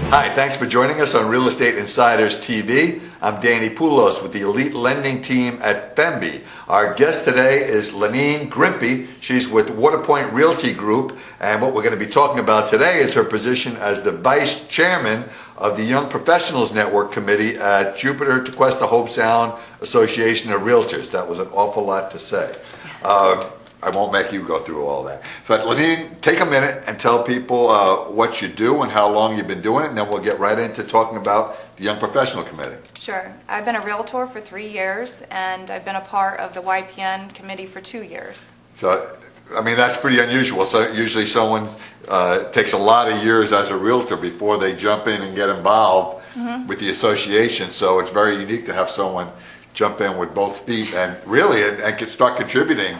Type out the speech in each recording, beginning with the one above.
Hi, thanks for joining us on Real Estate Insiders TV. I'm Danny Poulos with the elite lending team at FEMBI. Our guest today is Linene Grimpe. She's with Waterpoint Realty Group, and what we're going to be talking about today is her position as the vice chairman of the Young Professionals Network Committee at Jupiter Tequesta Hope Sound Association of Realtors. That was an awful lot to say. I won't make you go through all that. But Linene, take a minute and tell people what you do and how long you've been doing it, and then we'll get right into talking about the Young Professional Committee. Sure. I've been a Realtor for 3 years, and I've been a part of the YPN committee for 2 years. So, I mean, that's pretty unusual. So usually someone takes a lot of years as a Realtor before they jump in and get involved with the association. So it's very unique to have someone jump in with both feet and really and can start contributing.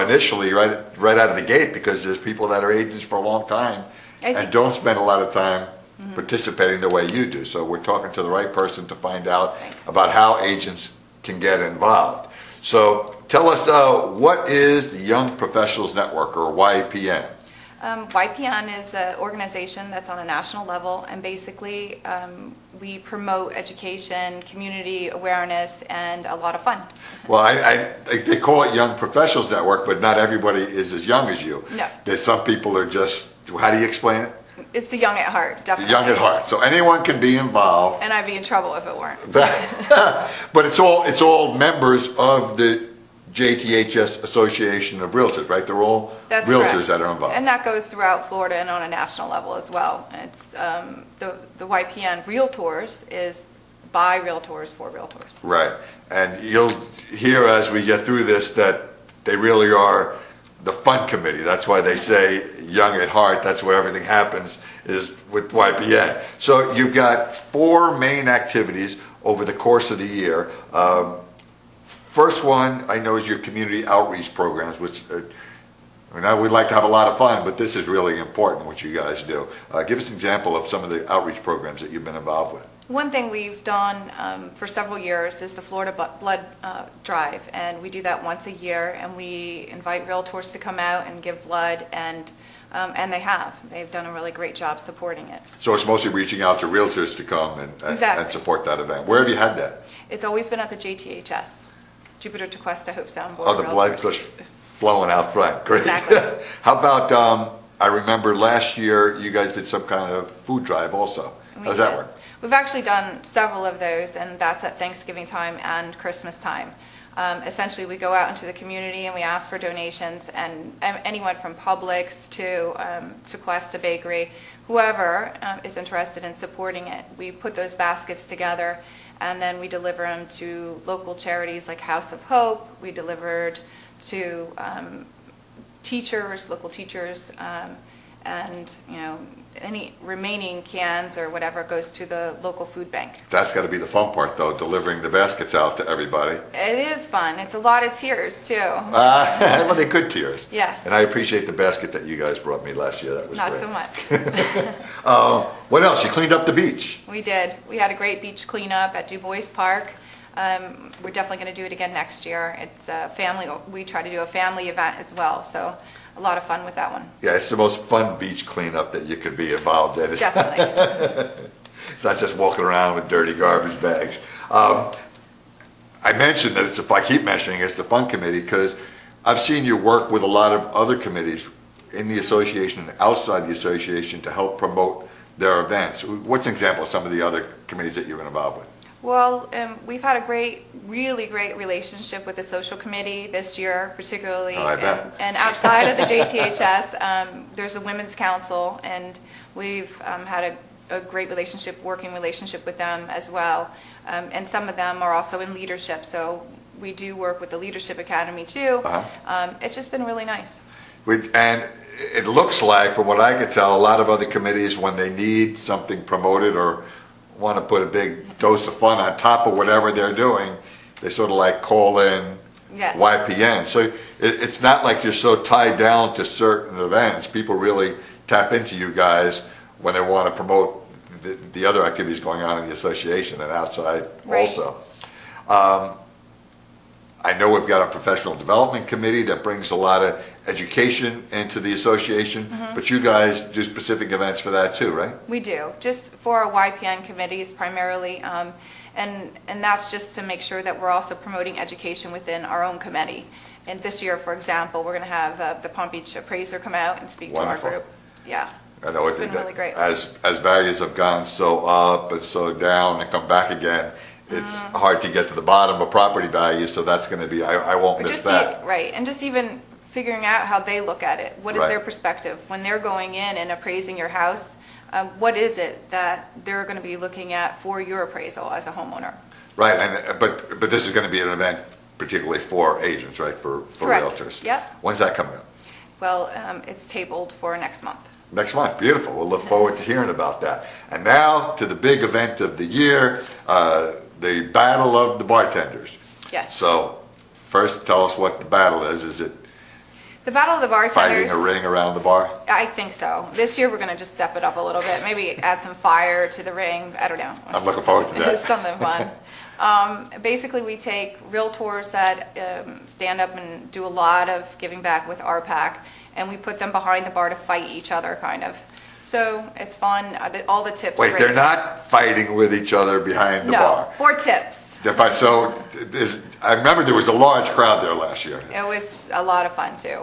Initially right out of the gate, because there's people that are agents for a long time and don't spend a lot of time participating the way you do. So we're talking to the right person to find out about how agents can get involved. So tell us, what is the Young Professionals Network, or YPN? YPN is an organization that's on a national level, and basically we promote education, community awareness, and a lot of fun. Well, they call it Young Professionals Network, but not everybody is as young as you. No. There's some people are just, how do you explain it? It's the young at heart, definitely. The young at heart. So anyone can be involved. And I'd be in trouble if it weren't. But it's all members of the JTHS Association of Realtors, right? They're all realtors that are involved. And that goes throughout Florida and on a national level as well. It's the YPN Realtors is by Realtors for Realtors. Right. And you'll hear as we get through this that they really are the fun committee. That's why they say young at heart. That's where everything happens, is with YPN. So you've got 4 main activities over the course of the year. First one I know is your community outreach programs, which now we'd like to have a lot of fun, but this is really important what you guys do. Give us an example of some of the outreach programs that you've been involved with. One thing we've done for several years is the Florida Blood Drive, and we do that once a year, and we invite realtors to come out and give blood, and they have. They've done a really great job supporting it. So it's mostly reaching out to realtors to come and support that event. Where have you had that? It's always been at the JTHS. Jupiter Tequesta Hope Sound Board. Oh, the blood just flowing out front. Great. Exactly. How about, I remember last year you guys did some kind of food drive also. How does that work? We've actually done several of those, and that's at Thanksgiving time and Christmas time. Essentially, we go out into the community and we ask for donations, and anyone from Publix to Questa Bakery, whoever is interested in supporting it, we put those baskets together, and then we deliver them to local charities like House of Hope. We delivered to local teachers, and any remaining cans or whatever goes to the local food bank. That's got to be the fun part, though, delivering the baskets out to everybody. It is fun. It's a lot of tears, too. Well, they're good tears. Yeah. And I appreciate the basket that you guys brought me last year. That was Not great. so much. What else? You cleaned up the beach. We did. We had a great beach cleanup at Du Bois Park. We're definitely going to do it again next year. It's a family. We try to do a family event as well, so a lot of fun with that one. Yeah, it's the most fun beach cleanup that you could be involved in. Definitely. It's not just walking around with dirty garbage bags. I mentioned that I keep mentioning it's the fun committee because I've seen you work with a lot of other committees in the association and outside the association to help promote their events. What's an example of some of the other committees that you've been involved with? Well, we've had a really great relationship with the social committee this year, particularly. Oh, I bet. And outside of the JTHS, there's a women's council, and we've had a great working relationship with them as well. And some of them are also in leadership, so we do work with the Leadership Academy too. It's just been really nice. And it looks like, from what I could tell, a lot of other committees, when they need something promoted or want to put a big dose of fun on top of whatever they're doing, they sort of like call in YPN. So it's not like you're so tied down to certain events. People really tap into you guys when they want to promote the other activities going on in the association and outside also. I know we've got a professional development committee that brings a lot of education into the association, but you guys do specific events for that too, right? We do, just for our YPN committees primarily, and that's just to make sure that we're also promoting education within our own committee. And this year, for example, we're going to have the Palm Beach appraiser come out and speak Wonderful. To our group. Yeah. I know It's been really great. as values have gone so up and so down and come back again, it's hard to get to the bottom of property value, so that's going to be, I won't miss that. Right, and just even figuring out how they look at it. What is Right. their perspective? When they're going in and appraising your house, what is it that they're going to be looking at for your appraisal as a homeowner? Right, but this is going to be an event particularly for agents, right, for Correct. realtors? Yep. When's that coming up? Well, it's tabled for next month. Next month, beautiful. We'll look forward to hearing about that. And now to the big event of the year, the Battle of the Bartenders. Yes. So first, tell us what the battle is. Is it The Battle of the fighting Bartenders. a ring around the bar? I think so. This year we're going to just step it up a little bit. Maybe add some fire to the ring. I don't know. I'm looking forward to that. It's something fun. Basically, we take realtors that stand up and do a lot of giving back with RPAC, and we put them behind the bar to fight each other, kind of. So it's fun. All the tips. Wait, range. they're not fighting with each other behind the No, bar? 4 tips. So I remember there was a large crowd there last year. It was a lot of fun too.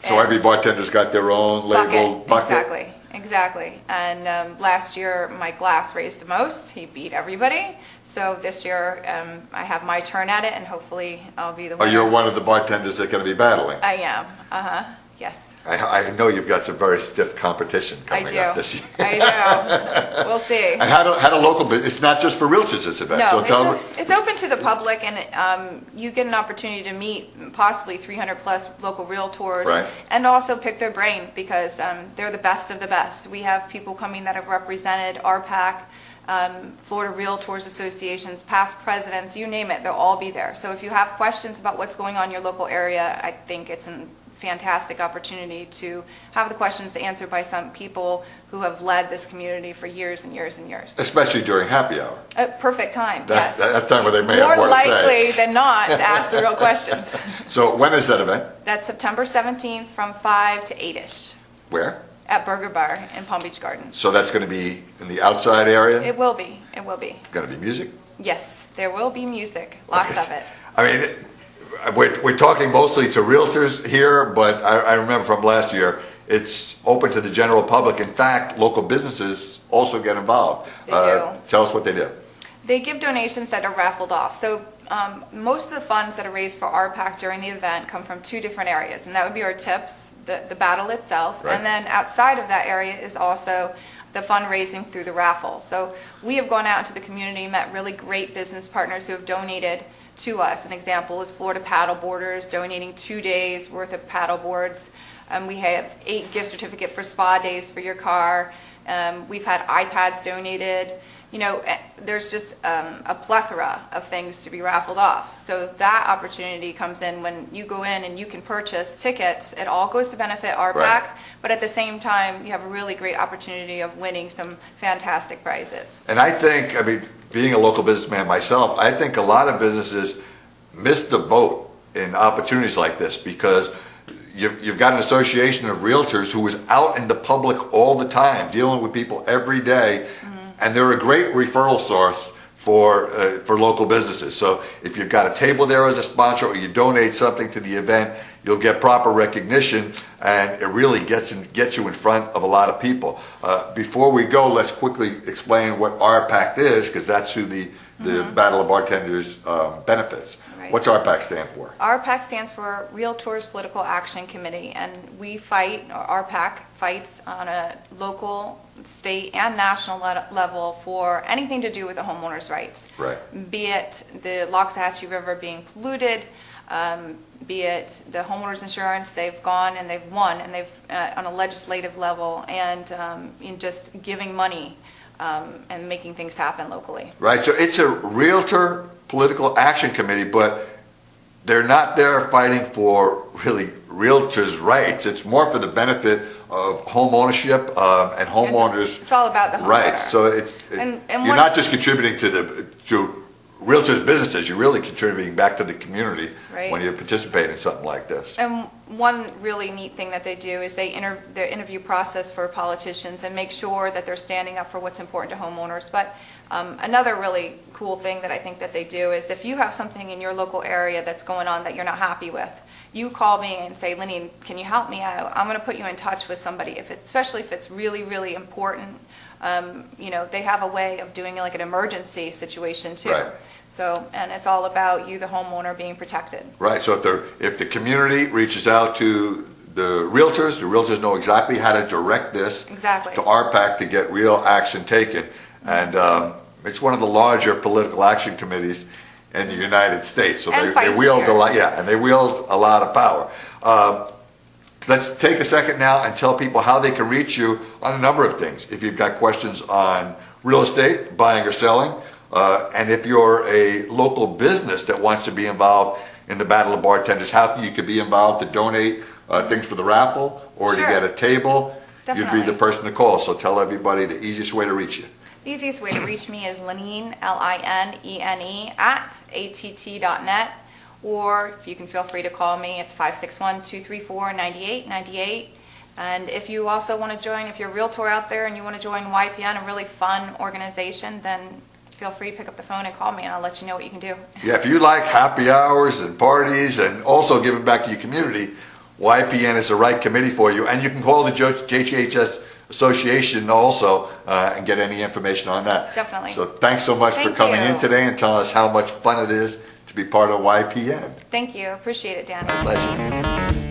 So every bartender's got their own labeled bucket? Exactly. And last year, Mike Glass raised the most. He beat everybody. So this year, I have my turn at it, and hopefully I'll be the Oh, winner. you're one of the bartenders that are going to be battling? I am. Yes. I know you've got some very stiff competition I coming do. up this year. I know. We'll see. And how do local business, it's not just for realtors, this event. No, So tell me, it's open to the public, and you get an opportunity to meet possibly 300 plus local realtors, Right. and also pick their brain, because they're the best of the best. We have people coming that have represented RPAC, Florida Realtors Associations, past presidents, you name it, they'll all be there. So if you have questions about what's going on in your local area, I think it's a fantastic opportunity to have the questions answered by some people who have led this community for years and years and years. especially during happy hour. Perfect time, That's yes. the time where they may have more More to say. likely than not to ask the real questions. So when is that event? That's September 17th from 5 to 8-ish Where? at Burger Bar in Palm Beach Gardens. So that's going to be in the outside area? It will be. It will be. Going to be music? Yes, there will be music. Lots of it. I mean, we're talking mostly to realtors here, but I remember from last year, it's open to the general public. In fact, local businesses also get involved. They do. Tell us what they do. They give donations that are raffled off. So most of the funds that are raised for RPAC during the event come from 2 different areas, and that would be our tips, the battle itself, Right. and then outside of that area is also the fundraising through the raffle. So we have gone out into the community, met really great business partners who have donated to us. An example is Florida Paddle Boarders donating 2 days worth of paddle boards. We have 8 gift certificate for spa days for your car. We've had iPads donated. You know, there's just a plethora of things to be raffled off. So that opportunity comes in when you go in and you can purchase tickets. It all goes to benefit RPAC, Right. but at the same time, you have a really great opportunity of winning some fantastic prizes. And I think, I mean, being a local businessman myself, I think a lot of businesses miss the boat in opportunities like this because you've got an association of realtors who is out in the public all the time, dealing with people every day, and they're a great referral source for local businesses. So if you've got a table there as a sponsor or you donate something to the event, you'll get proper recognition, and it really gets you in front of a lot of people. Before we go, let's quickly explain what RPAC is, because that's who the Battle of Bartenders benefits. Right. What's RPAC stand for? RPAC stands for Realtors Political Action Committee, and we fight, or RPAC fights on a local, state, and national level for anything to do with the homeowners' rights. Right. Be it the Loxahatchee River being polluted, be it the homeowners insurance, they've gone and they've won, and they've on a legislative level, and in just giving money and making things happen locally. Right, so it's a realtor political action committee, but they're not there fighting for really realtors' rights. It's more for the benefit of home ownership and homeowners' It's all about the homeowner. rights. So And you're one- not just contributing to realtors' businesses. You're really contributing back to the community Right. when you participate in something like this. And one really neat thing that they do is their interview process for politicians and make sure that they're standing up for what's important to homeowners. But another really cool thing that I think that they do is if you have something in your local area that's going on that you're not happy with, you call me and say, Linene, can you help me out? I'm going to put you in touch with somebody, especially if it's really, really important. They have a way of doing like an emergency situation too. Right. So, and it's all about you, the homeowner, being protected. Right, so if the community reaches out to the realtors know exactly how to direct this Exactly. to RPAC to get real action taken. And it's one of the larger political action committees in the United States. So And they wield a feistier. lot, yeah, and they wield a lot of power. Let's take a second now and tell people how they can reach you on a number of things. If you've got questions on real estate, buying or selling, and if you're a local business that wants to be involved in the Battle of Bartenders, how you could be involved to donate things for the raffle or to Sure. get a table, you'd be Definitely. the person to call. So tell everybody the easiest way to reach you. The easiest way to reach me is Linene, Linene, @att.net. Or if you can feel free to call me, it's 561-234-9898. And if you also want to join, if you're a realtor out there and you want to join YPN, a really fun organization, then feel free to pick up the phone and call me and I'll let you know what you can do. Yeah, if you like happy hours and parties and also giving back to your community, YPN is the right committee for you. And you can call the JHS Association also and get any information on that. Definitely. So thanks so much for Thank coming you. in today and telling us how much fun it is to be part of YPN. Thank you. Appreciate it, Danny. My pleasure.